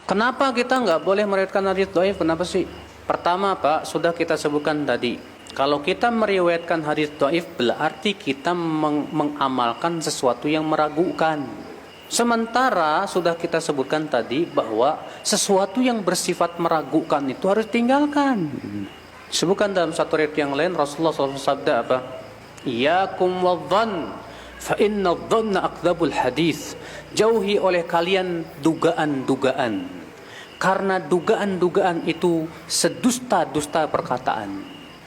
Kenapa kita nggak boleh meriwayatkan hadis dhaif? Kenapa sih? Pertama, Pak, sudah kita sebutkan tadi. Kalau kita meriwayatkan hadis dhaif berarti kita mengamalkan sesuatu yang meragukan. Sementara sudah kita sebutkan tadi bahwa sesuatu yang bersifat meragukan itu harus tinggalkan. Sebutkan dalam satu riwayat yang lain Rasulullah SAW sabda apa? Iyakum wadhann fa inna dhanna akdzabul hadis. Jauhi oleh kalian dugaan-dugaan. Karena dugaan-dugaan itu sedusta-dusta perkataan.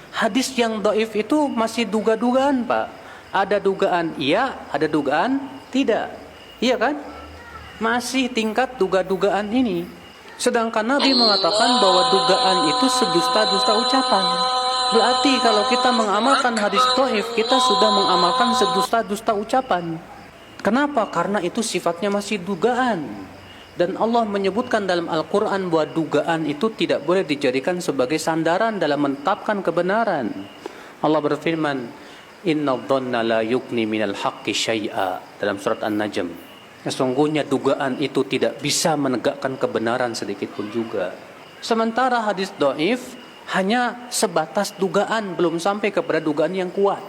Hadis yang dhaif itu masih duga-dugaan, Pak. Ada dugaan iya, ada dugaan tidak. Iya kan? Masih tingkat duga-dugaan ini. Sedangkan Nabi mengatakan bahwa dugaan itu sedusta-dusta ucapan. Berarti kalau kita mengamalkan hadis dhaif, kita sudah mengamalkan sedusta-dusta ucapan. Kenapa? Karena itu sifatnya masih dugaan. Dan Allah menyebutkan dalam Al-Quran bahwa dugaan itu tidak boleh dijadikan sebagai sandaran dalam menetapkan kebenaran. Allah berfirman, Inna dhanna la yugni minal haqqi syai'a, dalam surat An-Najm. Sesungguhnya dugaan itu tidak bisa menegakkan kebenaran sedikit pun juga. Sementara hadis dhaif hanya sebatas dugaan, belum sampai kepada dugaan yang kuat.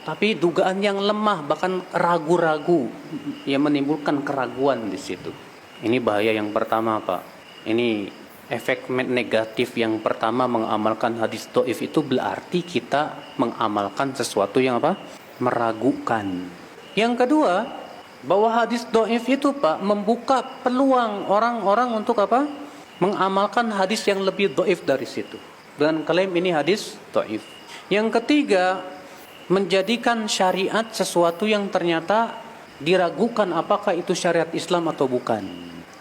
Tapi dugaan yang lemah, bahkan ragu-ragu, yang menimbulkan keraguan di situ. Ini bahaya yang pertama, Pak. Ini efek negatif yang pertama mengamalkan hadis dhaif itu berarti kita mengamalkan sesuatu yang apa? Meragukan. Yang kedua, bahwa hadis dhaif itu, Pak, membuka peluang orang-orang untuk apa? Mengamalkan hadis yang lebih dhaif dari situ. Dan klaim ini hadis dhaif. Yang ketiga, menjadikan syariat sesuatu yang ternyata diragukan apakah itu syariat Islam atau bukan.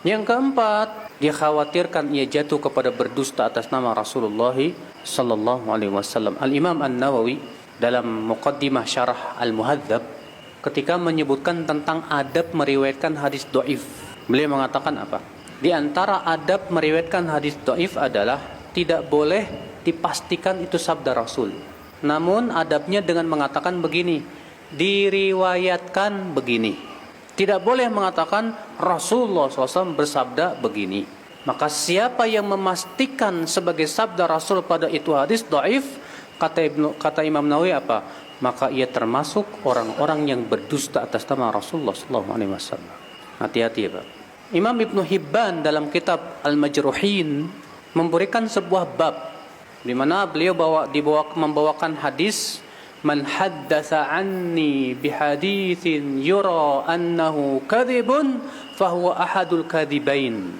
Yang keempat, dikhawatirkan ia jatuh kepada berdusta atas nama Rasulullah sallallahu alaihi wasallam. Al-Imam An-Nawawi dalam Muqaddimah Syarah Al-Muhadzab ketika menyebutkan tentang adab meriwayatkan hadis dhaif, beliau mengatakan apa? Di antara adab meriwayatkan hadis dhaif adalah tidak boleh dipastikan itu sabda Rasul. Namun adabnya dengan mengatakan begini, diriwayatkan begini. Tidak boleh mengatakan Rasulullah SAW bersabda begini. Maka siapa yang memastikan sebagai sabda Rasul pada itu hadis dhaif, kata Imam Nawawi apa? Maka ia termasuk orang-orang yang berdusta atas nama Rasulullah SAW. Hati-hati ya, Pak. Imam Ibnu Hibban dalam kitab Al-Majruhin memberikan sebuah bab di mana beliau membawakan hadis, man haddatsa anni bihaditsin yura annahu kadhibun fahuwa ahadul kadhibain.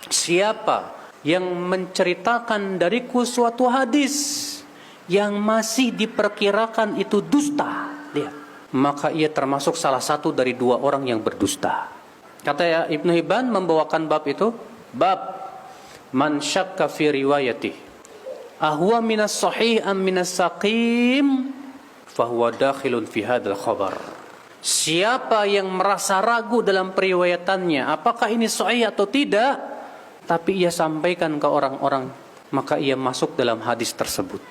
Siapa yang menceritakan dariku suatu hadis yang masih diperkirakan itu dusta, maka ia termasuk salah satu dari dua orang yang berdusta. Kata Ibnu Hibban membawakan bab itu, bab man syakka fi riwayati ahwa minas sahih am minas saqim fahuwa dakhilun fi hadzal khabar. Siapa yang merasa ragu dalam periwayatannya, apakah ini sahih atau tidak, tapi ia sampaikan ke orang-orang, maka ia masuk dalam hadis tersebut.